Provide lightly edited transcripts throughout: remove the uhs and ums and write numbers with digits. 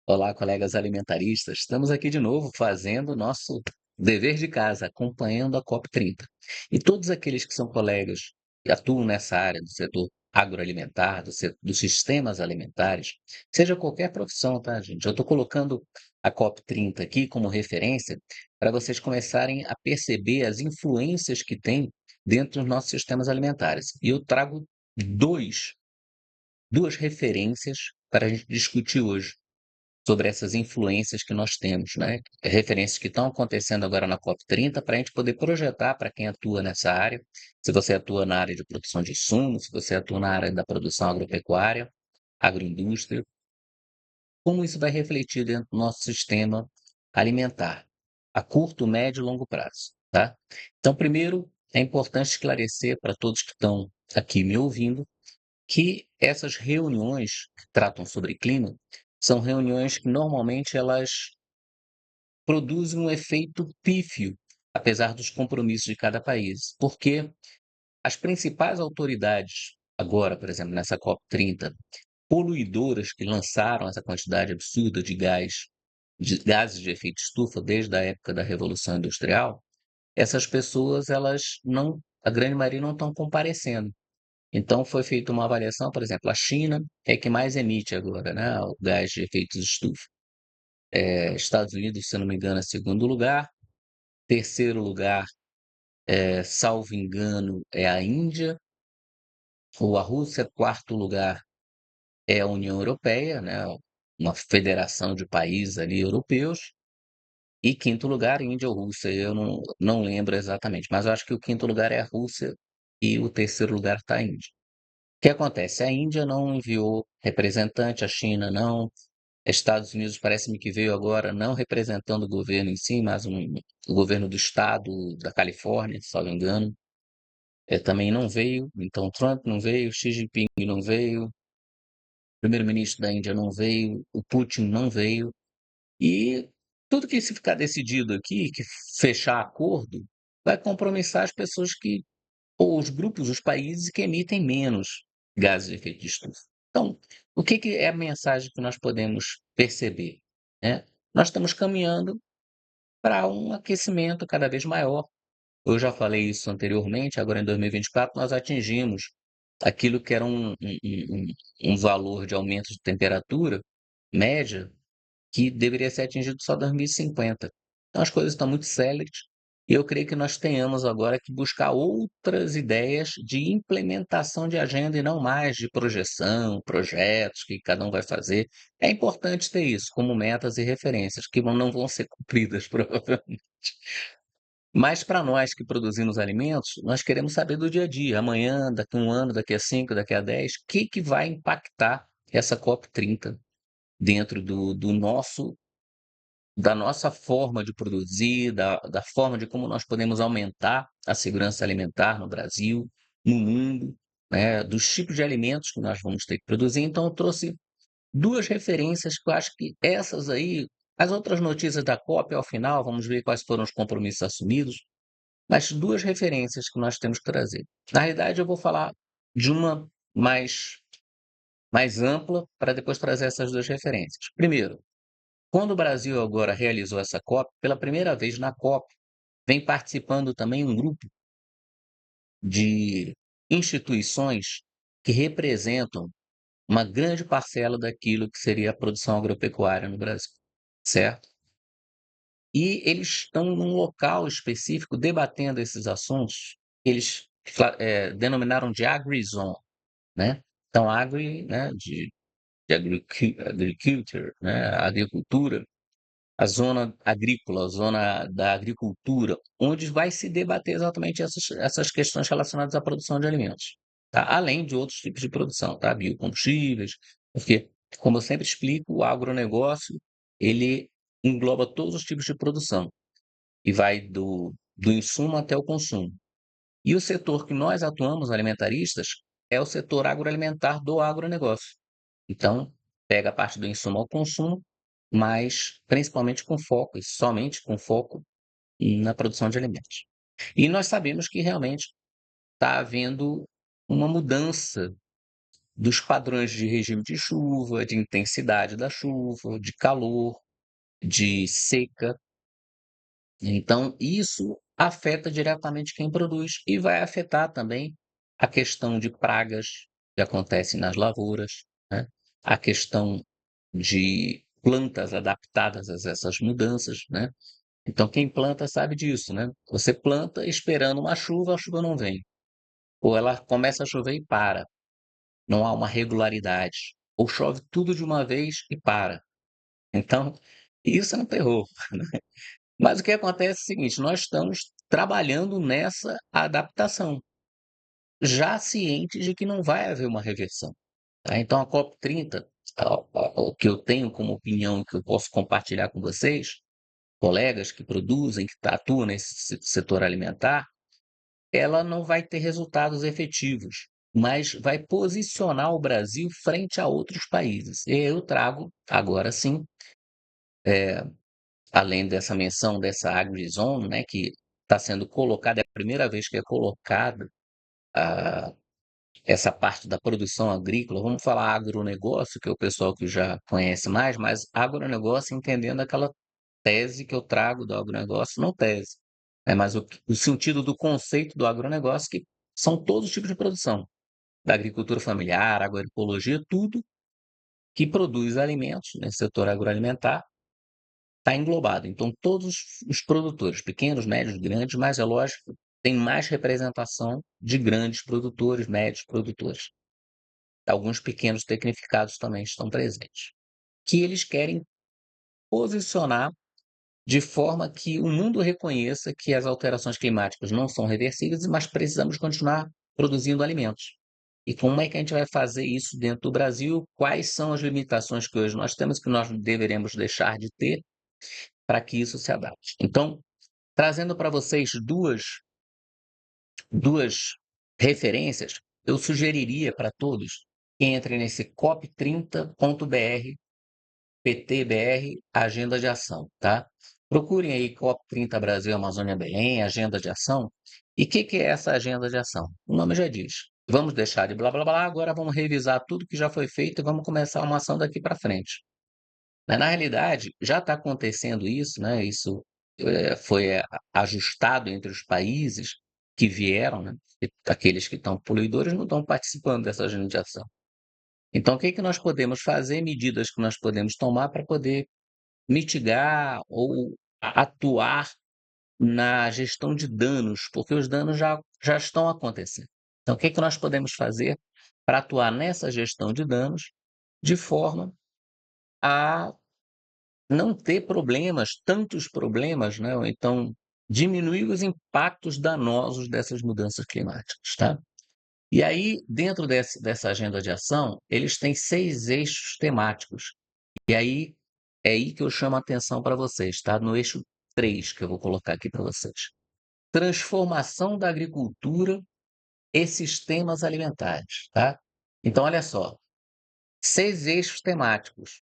Olá, colegas alimentaristas. Estamos aqui de novo fazendo o nosso dever de casa, acompanhando a COP30. E todos aqueles que são colegas que atuam nessa área do setor agroalimentar, dos sistemas alimentares, seja qualquer profissão, tá, gente? Eu estou colocando a COP30 aqui como referência para vocês começarem a perceber as influências que tem dentro dos nossos sistemas alimentares. E eu trago dois, duas referências para a gente discutir hoje sobre essas influências que nós temos, né? Referências que estão acontecendo agora na COP30 para a gente poder projetar para quem atua nessa área. Se você atua na área de produção de insumos, se você atua na área da produção agropecuária, agroindústria, como isso vai refletir dentro do nosso sistema alimentar, a curto, médio e longo prazo, tá? Então, primeiro, é importante esclarecer para todos que estão aqui me ouvindo que essas reuniões que tratam sobre clima são reuniões que normalmente elas produzem um efeito pífio, apesar dos compromissos de cada país, porque as principais autoridades, agora, por exemplo, nessa COP30, poluidoras que lançaram essa quantidade absurda de gás, de gases de efeito estufa desde a época da Revolução Industrial, essas pessoas, elas não, a grande maioria não estão comparecendo. Então foi feita uma avaliação, por exemplo, a China é que mais emite agora, né, o gás de efeito estufa. Estados Unidos, se eu não me engano, é segundo lugar. Terceiro lugar, salvo engano, é a Índia ou a Rússia. Quarto lugar é a União Europeia, né, uma federação de países ali europeus. E quinto lugar, Índia ou Rússia, eu não lembro exatamente, mas eu acho que o quinto lugar é a Rússia e o terceiro lugar está a Índia. O que acontece? A Índia não enviou representante, a China não, Estados Unidos parece-me que veio agora não representando o governo em si, mas o governo do estado da Califórnia, se não me engano, também não veio. Então Trump não veio, Xi Jinping não veio, o primeiro-ministro da Índia não veio, o Putin não veio. E tudo que se ficar decidido aqui, que fechar acordo, vai compromissar as pessoas que ou os grupos, os países que emitem menos gases de efeito de estufa. Então, o que é a mensagem que nós podemos perceber, né? Nós estamos caminhando para um aquecimento cada vez maior. Eu já falei isso anteriormente, agora em 2024 nós atingimos aquilo que era um valor de aumento de temperatura média que deveria ser atingido só em 2050. Então as coisas estão muito céleres e eu creio que nós tenhamos agora que buscar outras ideias de implementação de agenda e não mais de projeção, projetos que cada um vai fazer. É importante ter isso como metas e referências, que não vão ser cumpridas provavelmente. Mas para nós que produzimos alimentos, nós queremos saber do dia a dia, amanhã, daqui a um ano, daqui a 5, daqui a 10, o que vai impactar essa COP30 dentro do nosso da nossa forma de produzir, da forma de como nós podemos aumentar a segurança alimentar no Brasil, no mundo, né, dos tipos de alimentos que nós vamos ter que produzir. Então, eu trouxe duas referências que eu acho que essas aí, as outras notícias da COP, ao final, vamos ver quais foram os compromissos assumidos, mas duas referências que nós temos que trazer. Na realidade, eu vou falar de uma mais ampla para depois trazer essas duas referências. Primeiro, quando o Brasil agora realizou essa COP, pela primeira vez na COP, vem participando também um grupo de instituições que representam uma grande parcela daquilo que seria a produção agropecuária no Brasil, certo? E eles estão num local específico debatendo esses assuntos, eles denominaram de AgriZone, né? Então, agri, né, de agriculture, né, agricultura, a zona agrícola, a zona da agricultura, onde vai se debater exatamente essas questões relacionadas à produção de alimentos, tá? Além de outros tipos de produção, tá? Biocombustíveis, porque, como eu sempre explico, o agronegócio, ele engloba todos os tipos de produção e vai do insumo até o consumo. E o setor que nós atuamos, alimentaristas, é o setor agroalimentar do agronegócio. Então, pega a parte do insumo ao consumo, mas principalmente com foco, e somente com foco na produção de alimentos. E nós sabemos que realmente está havendo uma mudança dos padrões de regime de chuva, de intensidade da chuva, de calor, de seca. Então, isso afeta diretamente quem produz e vai afetar também a questão de pragas que acontecem nas lavouras, né? A questão de plantas adaptadas a essas mudanças, né? Então, quem planta sabe disso, né? Você planta esperando uma chuva, a chuva não vem. Ou ela começa a chover e para. Não há uma regularidade. Ou chove tudo de uma vez e para. Então, isso é um terror. Mas o que acontece é o seguinte: nós estamos trabalhando nessa adaptação, já cientes de que não vai haver uma reversão. Tá? Então, a COP30, o que eu tenho como opinião, que eu posso compartilhar com vocês, colegas que produzem, que atuam nesse setor alimentar, ela não vai ter resultados efetivos, mas vai posicionar o Brasil frente a outros países. E eu trago, agora sim, além dessa menção dessa AgriZone, né, que está sendo colocada, é a primeira vez que é colocada ah, essa parte da produção agrícola, vamos falar agronegócio, que é o pessoal que já conhece mais, mas agronegócio entendendo aquela tese que eu trago do agronegócio, não tese, mas o sentido do conceito do agronegócio, que são todos os tipos de produção, da agricultura familiar, agroecologia, tudo que produz alimentos nesse setor agroalimentar está englobado. Então, todos os produtores, pequenos, médios, grandes, mas é lógico, tem mais representação de grandes produtores, médios produtores. Alguns pequenos tecnificados também estão presentes, que eles querem posicionar de forma que o mundo reconheça que as alterações climáticas não são reversíveis, mas precisamos continuar produzindo alimentos. E como é que a gente vai fazer isso dentro do Brasil? Quais são as limitações que hoje nós temos, que nós deveremos deixar de ter para que isso se adapte? Então, trazendo para vocês duas referências, eu sugeriria para todos que entrem nesse cop30.br, PTBR, Agenda de Ação, tá? Procurem aí COP30 Brasil Amazônia Belém, Agenda de Ação. E o que é essa agenda de ação? O nome já diz. Vamos deixar de blá blá blá, agora vamos revisar tudo que já foi feito e vamos começar uma ação daqui para frente. Na realidade, já está acontecendo isso, né? Isso foi ajustado entre os países que vieram, né? E aqueles que estão poluidores não estão participando dessa agenda de ação. Então, o que que nós podemos fazer, medidas que nós podemos tomar para poder mitigar ou atuar na gestão de danos, porque os danos já estão acontecendo. Então, o que que nós podemos fazer para atuar nessa gestão de danos de forma a não ter problemas, tantos problemas, né? Ou então diminuir os impactos danosos dessas mudanças climáticas, tá? E aí, dentro dessa agenda de ação, eles têm 6 eixos temáticos. E aí, é aí que eu chamo a atenção para vocês, tá? No eixo 3 que eu vou colocar aqui para vocês. Transformação da agricultura e sistemas alimentares, tá? Então, olha só, 6 eixos temáticos,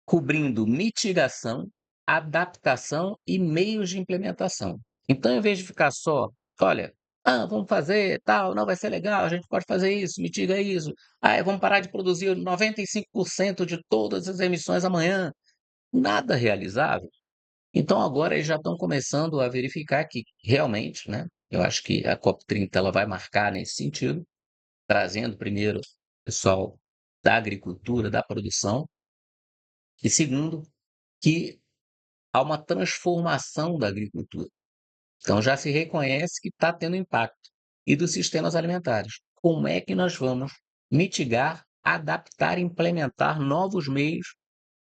cobrindo mitigação, adaptação e meios de implementação. Então, em vez de ficar só, olha, vamos fazer tal, não vai ser legal, a gente pode fazer isso, mitiga isso. Vamos parar de produzir 95% de todas as emissões amanhã. Nada realizável. Então, agora eles já estão começando a verificar que realmente, né? Eu acho que a COP30 ela vai marcar nesse sentido, trazendo primeiro o pessoal da agricultura, da produção, e segundo, que há uma transformação da agricultura. Então já se reconhece que está tendo impacto. E dos sistemas alimentares. Como é que nós vamos mitigar, adaptar e implementar novos meios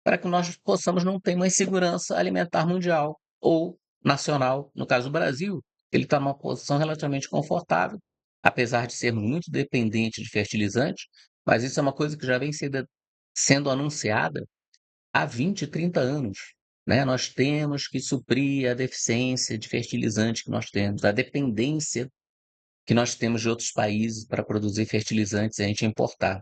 para que nós possamos não ter uma insegurança alimentar mundial ou nacional? No caso do Brasil, ele está numa posição relativamente confortável, apesar de ser muito dependente de fertilizantes, mas isso é uma coisa que já vem sendo anunciada há 20, 30 anos. Né? Nós temos que suprir a deficiência de fertilizante que nós temos, a dependência que nós temos de outros países para produzir fertilizantes e a gente importar.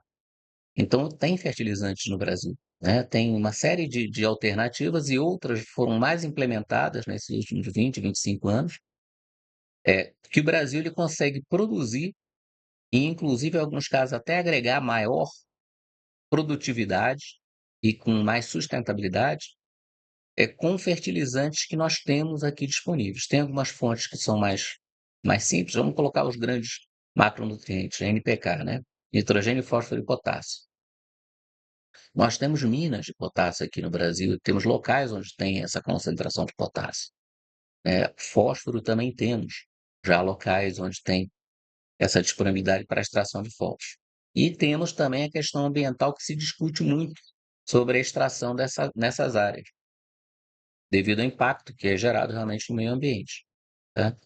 Então, tem fertilizantes no Brasil. Né? Tem uma série de alternativas e outras foram mais implementadas nesses últimos 20, 25 anos, que o Brasil ele consegue produzir e inclusive em alguns casos até agregar maior produtividade e com mais sustentabilidade, com fertilizantes que nós temos aqui disponíveis. Tem algumas fontes que são mais simples, vamos colocar os grandes macronutrientes, NPK, né? Nitrogênio, fósforo e potássio. Nós temos minas de potássio aqui no Brasil, temos locais onde tem essa concentração de potássio. Fósforo também temos, já locais onde tem essa disponibilidade para a extração de fósforo. E temos também a questão ambiental que se discute muito sobre a extração nessas áreas, devido ao impacto que é gerado realmente no meio ambiente, tá?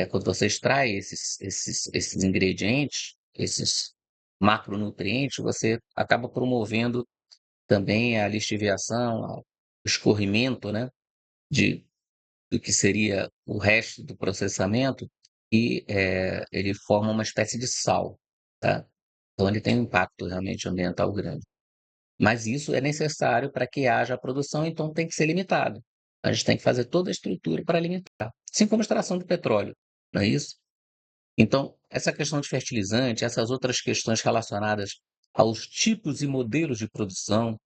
Quando você extrai esses ingredientes, esses macronutrientes, você acaba promovendo também a lixiviação, o escorrimento, né, de, do que seria o resto do processamento e ele forma uma espécie de sal, tá? Então ele tem um impacto realmente ambiental grande. Mas isso é necessário para que haja a produção, então tem que ser limitado. A gente tem que fazer toda a estrutura para limitar, assim como a extração de petróleo, não é isso? Então, essa questão de fertilizante, essas outras questões relacionadas aos tipos e modelos de produção,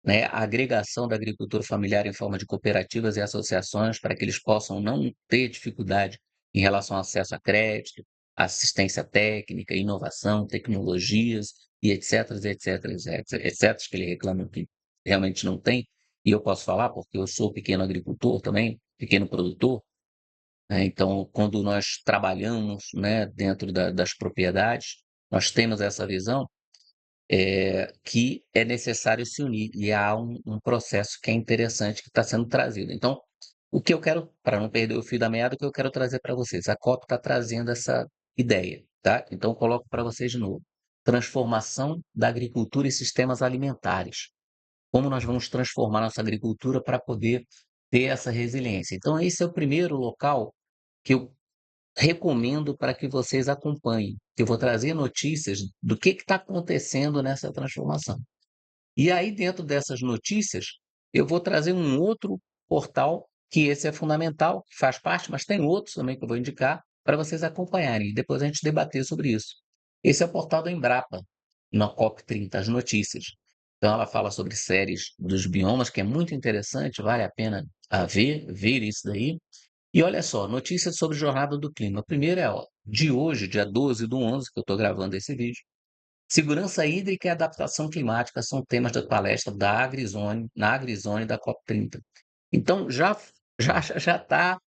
né, a agregação da agricultura familiar em forma de cooperativas e associações para que eles possam não ter dificuldade em relação ao acesso a crédito, assistência técnica, inovação, tecnologias e etc, etc, etc, etc, que ele reclama que realmente não tem, e eu posso falar porque eu sou pequeno agricultor também, pequeno produtor, né, então quando nós trabalhamos, né, dentro das propriedades, nós temos essa visão, que é necessário se unir, e há um processo que é interessante que está sendo trazido. Então, o que eu quero, para não perder o fio da meada, o que eu quero trazer para vocês? A COP está trazendo essa ideia, tá? Então, eu coloco para vocês de novo. Transformação da agricultura e sistemas alimentares. Como nós vamos transformar nossa agricultura para poder ter essa resiliência? Então, esse é o primeiro local que eu recomendo para que vocês acompanhem. Eu vou trazer notícias do que está acontecendo nessa transformação. E aí, dentro dessas notícias, eu vou trazer um outro portal, que esse é fundamental, que faz parte, mas tem outros também que eu vou indicar para vocês acompanharem e depois a gente debater sobre isso. Esse é o portal da Embrapa, na COP30, as notícias. Então, ela fala sobre séries dos biomas, que é muito interessante, vale a pena ver isso daí. E olha só, notícias sobre Jornada do Clima. A primeira é, ó, de hoje, dia 12/11, que eu estou gravando esse vídeo. Segurança hídrica e adaptação climática são temas da palestra da AgriZone, na AgriZone da COP30. Então, já tá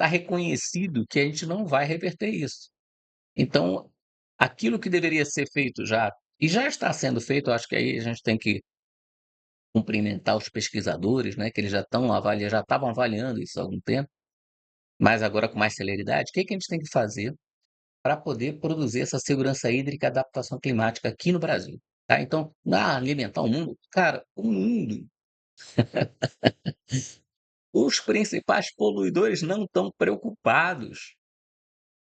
reconhecido que a gente não vai reverter isso. Então, aquilo que deveria ser feito já, e já está sendo feito, eu acho que aí a gente tem que cumprimentar os pesquisadores, né, que eles já estavam avaliando isso há algum tempo, mas agora com mais celeridade. O que que a gente tem que fazer para poder produzir essa segurança hídrica e adaptação climática aqui no Brasil, tá? Então, alimentar o mundo, cara, o mundo, os principais poluidores não estão preocupados.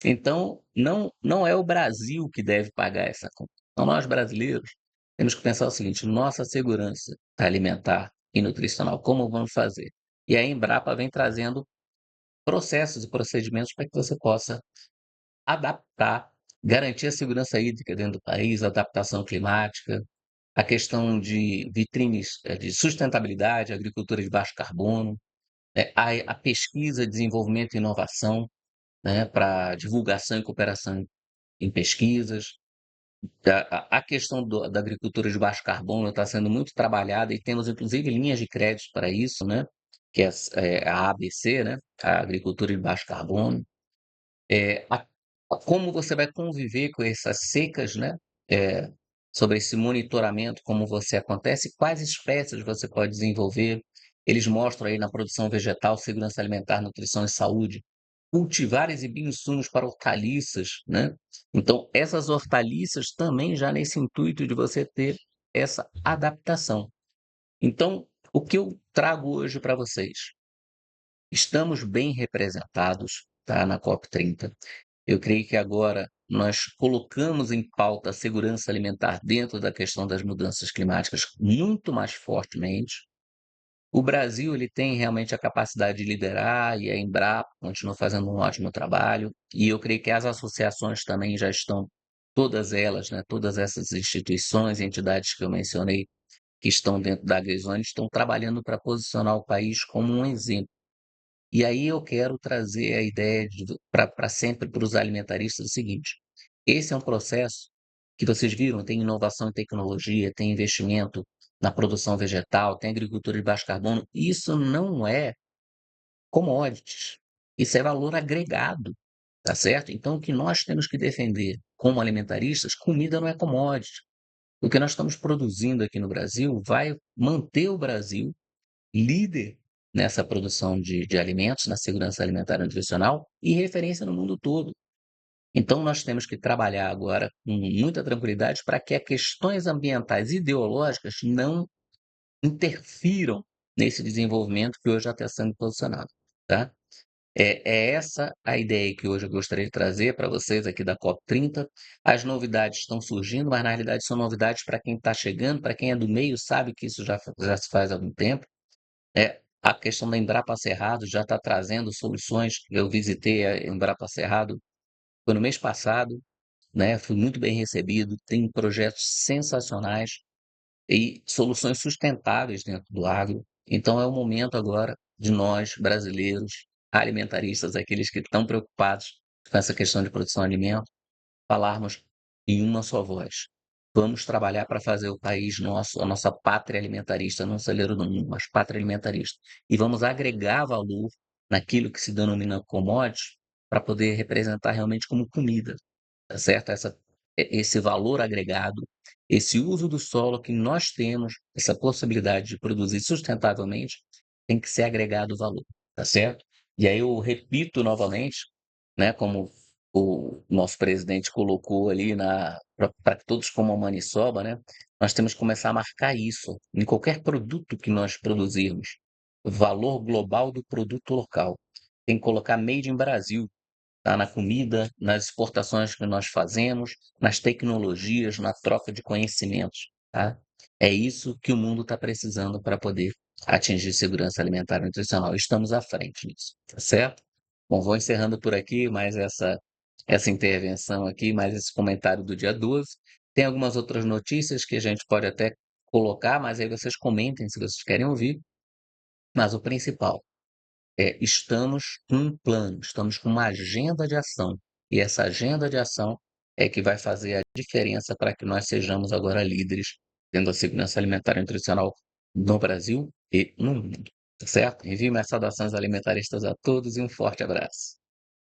Então, não é o Brasil que deve pagar essa conta. Então, nós brasileiros temos que pensar o seguinte: nossa segurança alimentar e nutricional, como vamos fazer? E a Embrapa vem trazendo processos e procedimentos para que você possa adaptar, garantir a segurança hídrica dentro do país, a adaptação climática, a questão de vitrines de sustentabilidade, agricultura de baixo carbono, a pesquisa, desenvolvimento e inovação, né, para divulgação e cooperação em pesquisas. A questão da agricultura de baixo carbono está sendo muito trabalhada e temos inclusive linhas de crédito para isso, né, que é a ABC, né, a agricultura de baixo carbono. Como você vai conviver com essas secas, né? Eh, Sobre esse monitoramento, como você acontece, quais espécies você pode desenvolver. Eles mostram aí na produção vegetal, segurança alimentar, nutrição e saúde, cultivares e bioinsumos para hortaliças, né? Então, essas hortaliças também já nesse intuito de você ter essa adaptação. Então, o que eu trago hoje para vocês? Estamos bem representados, tá, na COP30. Eu creio que agora nós colocamos em pauta a segurança alimentar dentro da questão das mudanças climáticas muito mais fortemente. O Brasil ele tem realmente a capacidade de liderar e a Embrapa continua fazendo um ótimo trabalho. E eu creio que as associações também já estão todas elas, né, todas essas instituições e entidades que eu mencionei, que estão dentro da AgriZone, estão trabalhando para posicionar o país como um exemplo. E aí eu quero trazer a ideia para sempre para os alimentaristas o seguinte: esse é um processo que vocês viram, tem inovação em tecnologia, tem investimento na produção vegetal, tem agricultura de baixo carbono. Isso não é commodities, isso é valor agregado, tá certo? Então o que nós temos que defender como alimentaristas, comida não é commodity. O que nós estamos produzindo aqui no Brasil vai manter o Brasil líder nessa produção de alimentos, na segurança alimentar e nutricional e referência no mundo todo. Então, nós temos que trabalhar agora com muita tranquilidade para que as questões ambientais e ideológicas não interfiram nesse desenvolvimento que hoje já está sendo posicionado, tá? É essa a ideia que hoje eu gostaria de trazer para vocês aqui da COP30. As novidades estão surgindo, mas na realidade são novidades para quem está chegando, para quem é do meio sabe que isso já se faz há algum tempo. A questão da Embrapa Cerrado já está trazendo soluções. Eu visitei a Embrapa Cerrado, foi no mês passado, né? Fui muito bem recebido. Tem projetos sensacionais e soluções sustentáveis dentro do agro. Então é o momento agora de nós, brasileiros, alimentaristas, aqueles que estão preocupados com essa questão de produção de alimento, falarmos em uma só voz. Vamos trabalhar para fazer o país nosso, a nossa pátria alimentarista, não celeiro do mundo, mas pátria alimentarista. E vamos agregar valor naquilo que se denomina commodity para poder representar realmente como comida, tá certo? Esse valor agregado, esse uso do solo que nós temos, essa possibilidade de produzir sustentavelmente, tem que ser agregado valor, tá certo? E aí eu repito novamente, né, como o nosso presidente colocou ali para que todos comam maniçoba, né? Nós temos que começar a marcar isso em qualquer produto que nós produzirmos. Valor global do produto local. Tem que colocar Made in Brasil, tá? Na comida, nas exportações que nós fazemos, nas tecnologias, na troca de conhecimentos, tá? É isso que o mundo está precisando para poder atingir segurança alimentar e nutricional. Estamos à frente nisso, tá certo? Bom, vou encerrando por aqui mais essa intervenção aqui, mais esse comentário do dia 12. Tem algumas outras notícias que a gente pode até colocar, mas aí vocês comentem se vocês querem ouvir. Mas o principal estamos com um plano, estamos com uma agenda de ação. E essa agenda de ação é que vai fazer a diferença para que nós sejamos agora líderes tendo a segurança alimentar e nutricional no Brasil e no mundo. Tá certo? Envie minhas saudações alimentaristas a todos e um forte abraço.